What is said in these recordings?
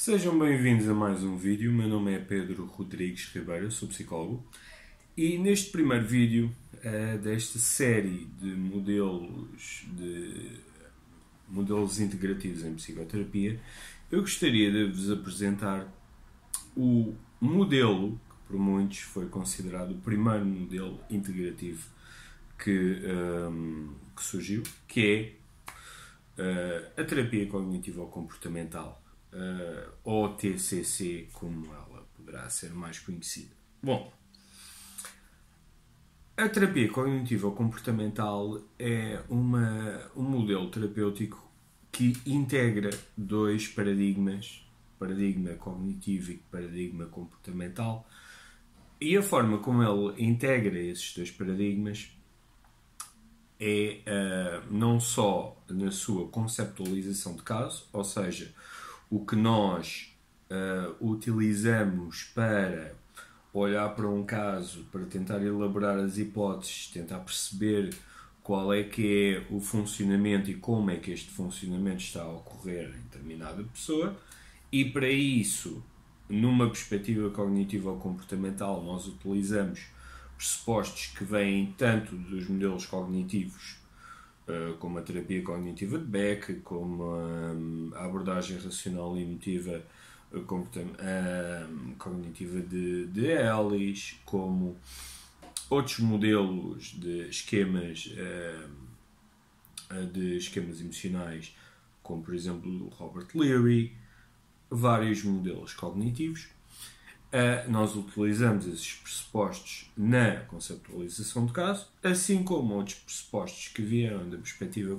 Sejam bem-vindos a mais um vídeo. O meu nome é Pedro Rodrigues Ribeiro, sou psicólogo. E neste primeiro vídeo desta série de modelos integrativos em psicoterapia, eu gostaria de vos apresentar o modelo que por muitos foi considerado o primeiro modelo integrativo que surgiu, que é a terapia cognitivo-comportamental, ou TCC, como ela poderá ser mais conhecida. Bom, a terapia cognitivo-comportamental é um modelo terapêutico que integra dois paradigmas, paradigma cognitivo e paradigma comportamental, e a forma como ele integra esses dois paradigmas é não só na sua conceptualização de caso, ou seja, o que nós utilizamos para olhar para um caso, para tentar elaborar as hipóteses, tentar perceber qual é que é o funcionamento e como é que este funcionamento está a ocorrer em determinada pessoa, e para isso, numa perspectiva cognitiva ou comportamental, nós utilizamos pressupostos que vêm tanto dos modelos cognitivos, como a terapia cognitiva de Beck, como a abordagem racional e emotiva cognitiva de Ellis, como outros modelos de esquemas emocionais, como por exemplo o Robert Leary, vários modelos cognitivos. Nós utilizamos esses pressupostos na conceptualização de caso, assim como outros pressupostos que vieram da perspectiva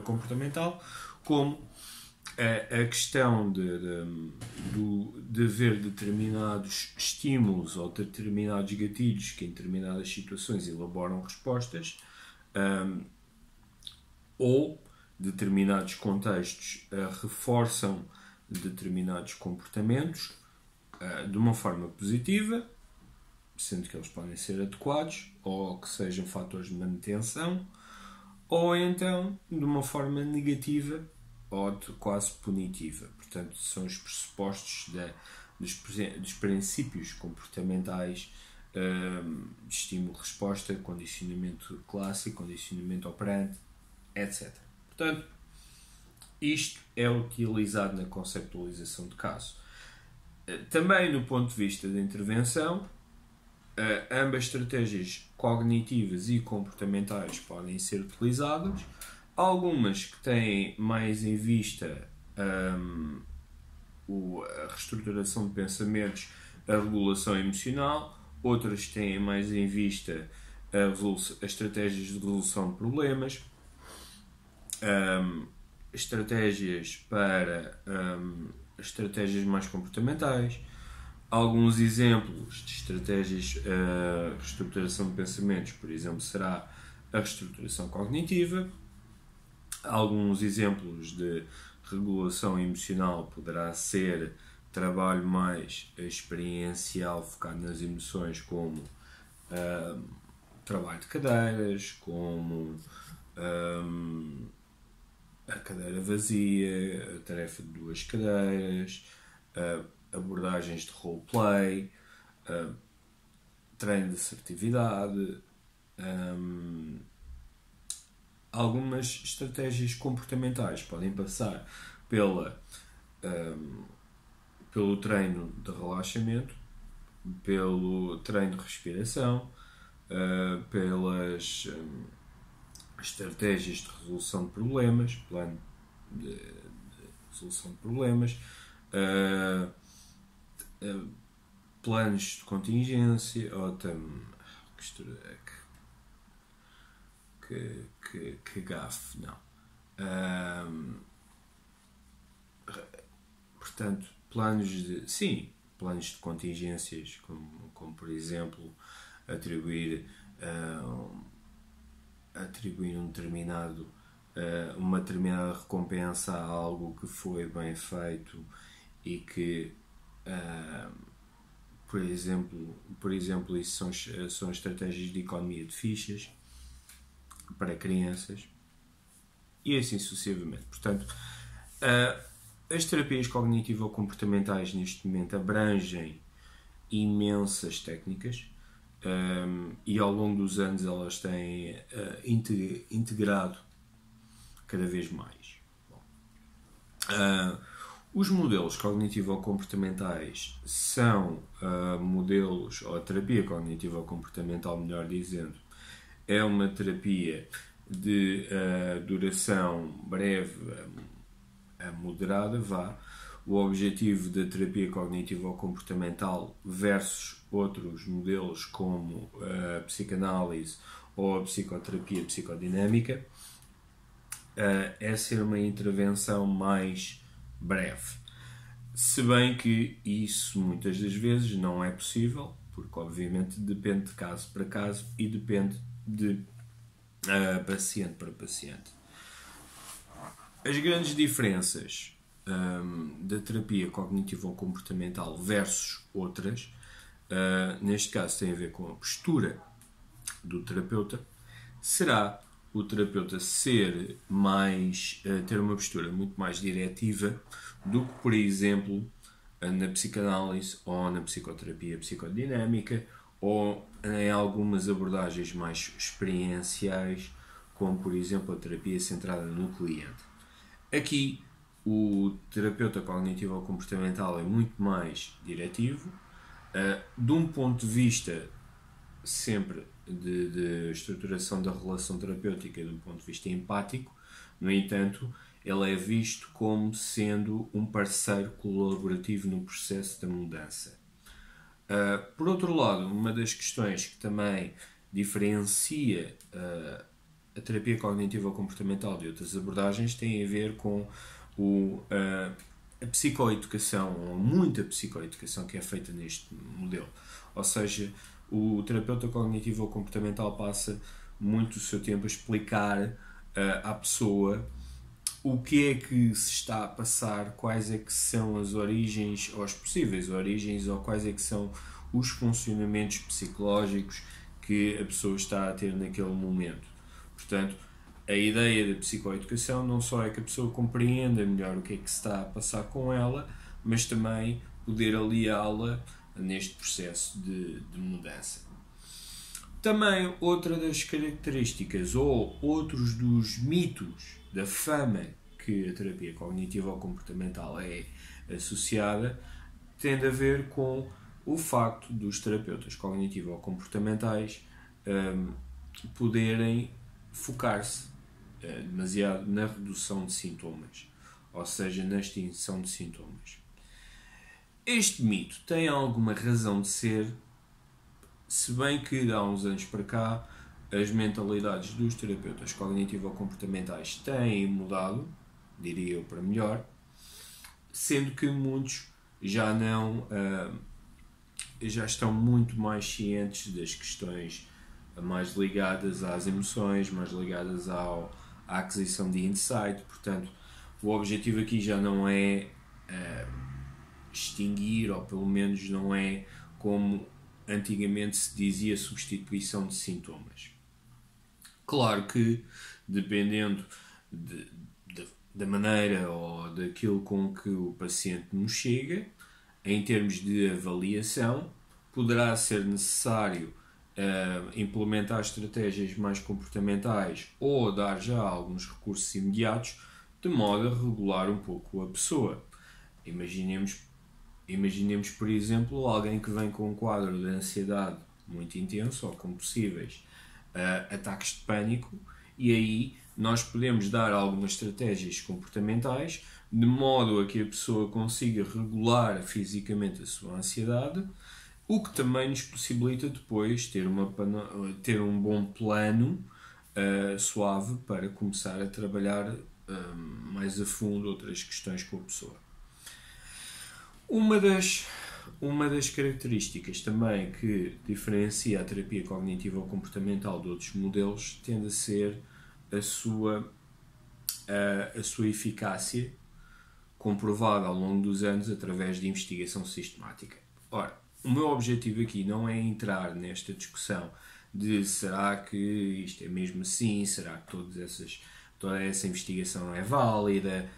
comportamental, como a questão de haver determinados estímulos ou determinados gatilhos que em determinadas situações elaboram respostas, ou determinados contextos reforçam determinados comportamentos de uma forma positiva, sendo que eles podem ser adequados ou que sejam fatores de manutenção, ou então de uma forma negativa ou quase punitiva. Portanto, são os pressupostos dos princípios comportamentais de estímulo-resposta, condicionamento clássico, condicionamento operante, etc. Portanto, isto é utilizado na conceptualização de caso. Também no ponto de vista da intervenção, ambas estratégias cognitivas e comportamentais podem ser utilizadas. Algumas que têm mais em vista a reestruturação de pensamentos, a regulação emocional, outras têm mais em vista as estratégias de resolução de problemas, estratégias mais comportamentais. Alguns exemplos de estratégias de reestruturação de pensamentos, por exemplo, será a reestruturação cognitiva. Alguns exemplos de regulação emocional poderá ser trabalho mais experiencial, focado nas emoções, como trabalho de cadeiras, como a cadeira vazia, a tarefa de 2 cadeiras, abordagens de roleplay, treino de assertividade, algumas estratégias comportamentais podem passar pelo treino de relaxamento, pelo treino de respiração, pelas estratégias de resolução de problemas, plano de resolução de problemas, planos de contingência, ou que gafe, não. Portanto, planos de contingências, como por exemplo atribuir uma determinada recompensa a algo que foi bem feito e que, por exemplo, isso são estratégias de economia de fichas para crianças, e assim sucessivamente. Portanto, As terapias cognitivo-comportamentais neste momento abrangem imensas técnicas e ao longo dos anos elas têm integrado cada vez mais. Os modelos cognitivo-comportamentais são modelos, ou a terapia cognitivo-comportamental, melhor dizendo, é uma terapia de duração breve a moderada, O objetivo da terapia cognitivo-comportamental versus outros modelos como a psicanálise ou a psicoterapia psicodinâmica é ser uma intervenção mais breve. Se bem que isso muitas das vezes não é possível, porque obviamente depende de caso para caso e depende de paciente para paciente. As grandes diferenças da terapia cognitivo-comportamental versus outras, neste caso tem a ver com a postura do terapeuta, será o terapeuta ter uma postura muito mais diretiva do que, por exemplo, na psicanálise ou na psicoterapia psicodinâmica ou em algumas abordagens mais experienciais, como por exemplo a terapia centrada no cliente. Aqui o terapeuta cognitivo-comportamental é muito mais diretivo, de um ponto de vista sempre de estruturação da relação terapêutica, de um ponto de vista empático. No entanto, ele é visto como sendo um parceiro colaborativo no processo da mudança. Por outro lado, uma das questões que também diferencia a terapia cognitivo-comportamental de outras abordagens tem a ver com a psicoeducação, ou muita psicoeducação que é feita neste modelo. Ou seja, o terapeuta cognitivo-comportamental passa muito o seu tempo a explicar à pessoa o que é que se está a passar, quais é que são as origens, ou as possíveis origens, ou quais é que são os funcionamentos psicológicos que a pessoa está a ter naquele momento. Portanto, a ideia da psicoeducação não só é que a pessoa compreenda melhor o que é que se está a passar com ela, mas também poder aliá-la neste processo de mudança. Também outra das características ou outros dos mitos da fama que a terapia cognitivo-comportamental é associada tem a ver com o facto dos terapeutas cognitivo-comportamentais poderem focar-se demasiado na redução de sintomas, ou seja, na extinção de sintomas. Este mito tem alguma razão de ser, se bem que há uns anos para cá as mentalidades dos terapeutas cognitivo-comportamentais têm mudado, diria eu, para melhor, sendo que muitos já estão muito mais cientes das questões mais ligadas às emoções, mais ligadas à aquisição de insight. Portanto, o objetivo aqui já não é extinguir, ou pelo menos não é como antigamente se dizia, substituição de sintomas. Claro que, dependendo da maneira ou daquilo com que o paciente nos chega, em termos de avaliação, poderá ser necessário implementar estratégias mais comportamentais ou dar já alguns recursos imediatos de modo a regular um pouco a pessoa. Imaginemos, por exemplo, alguém que vem com um quadro de ansiedade muito intenso ou com possíveis ataques de pânico, e aí nós podemos dar algumas estratégias comportamentais de modo a que a pessoa consiga regular fisicamente a sua ansiedade, o que também nos possibilita depois ter um bom plano suave para começar a trabalhar mais a fundo outras questões com a pessoa. Uma das características também que diferencia a terapia cognitivo-comportamental de outros modelos tende a ser a sua eficácia comprovada ao longo dos anos através de investigação sistemática. Ora, o meu objetivo aqui não é entrar nesta discussão de será que isto é mesmo assim, será que toda essa investigação é válida,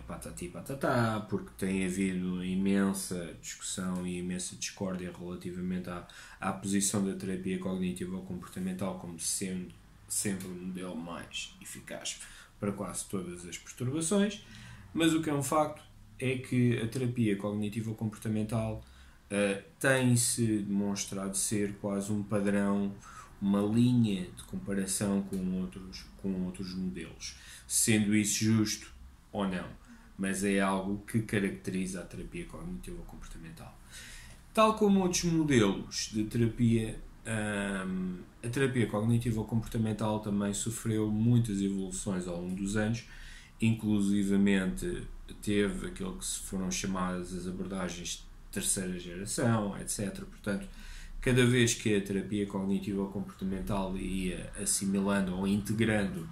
patati patatá, porque tem havido imensa discussão e imensa discórdia relativamente à posição da terapia cognitivo-comportamental como sendo sempre o modelo mais eficaz para quase todas as perturbações, mas o que é um facto é que a terapia cognitivo-comportamental tem-se demonstrado ser quase um padrão, uma linha de comparação com outros modelos, sendo isso justo ou não, mas é algo que caracteriza a terapia cognitivo-comportamental. Tal como outros modelos de terapia, a terapia cognitivo-comportamental também sofreu muitas evoluções ao longo dos anos, inclusivamente teve aquilo que foram chamadas as abordagens de terceira geração, etc. Portanto, cada vez que a terapia cognitivo-comportamental ia assimilando ou integrando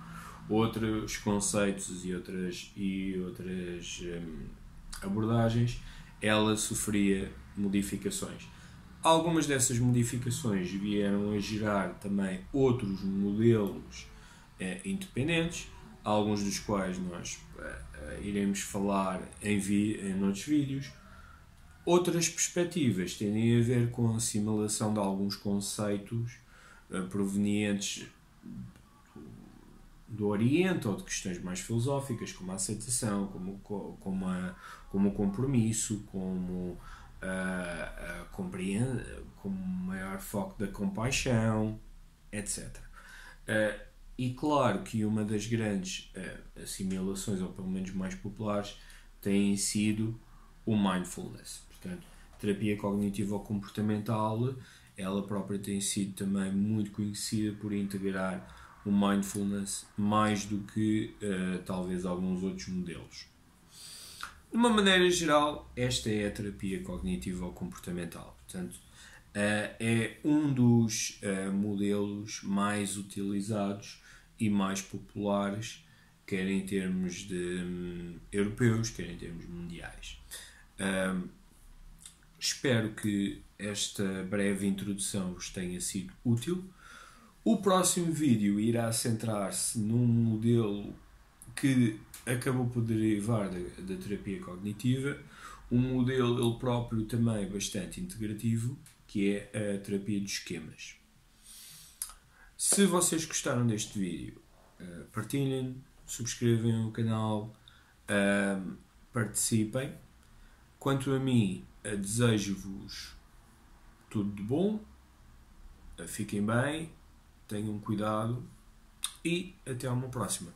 outros conceitos e outras abordagens, ela sofria modificações. Algumas dessas modificações vieram a gerar também outros modelos independentes, alguns dos quais nós iremos falar em outros vídeos. Outras perspectivas tendem a ver com a assimilação de alguns conceitos provenientes do Oriente ou de questões mais filosóficas, como a aceitação, como o compromisso, como maior foco da compaixão, etc. E claro que uma das grandes assimilações, ou pelo menos mais populares, tem sido o mindfulness. Portanto, terapia cognitivo-comportamental, ela própria tem sido também muito conhecida por integrar o mindfulness mais do que talvez alguns outros modelos. De uma maneira geral, esta é a terapia cognitivo-comportamental. Portanto, é um dos modelos mais utilizados e mais populares, quer em termos de europeus, quer em termos mundiais. Espero que esta breve introdução vos tenha sido útil. O próximo vídeo irá centrar-se num modelo que acabou por derivar da terapia cognitiva, um modelo ele próprio também bastante integrativo, que é a terapia de esquemas. Se vocês gostaram deste vídeo, partilhem, subscrevam o canal, participem. Quanto a mim, desejo-vos tudo de bom, fiquem bem, tenham cuidado e até uma próxima.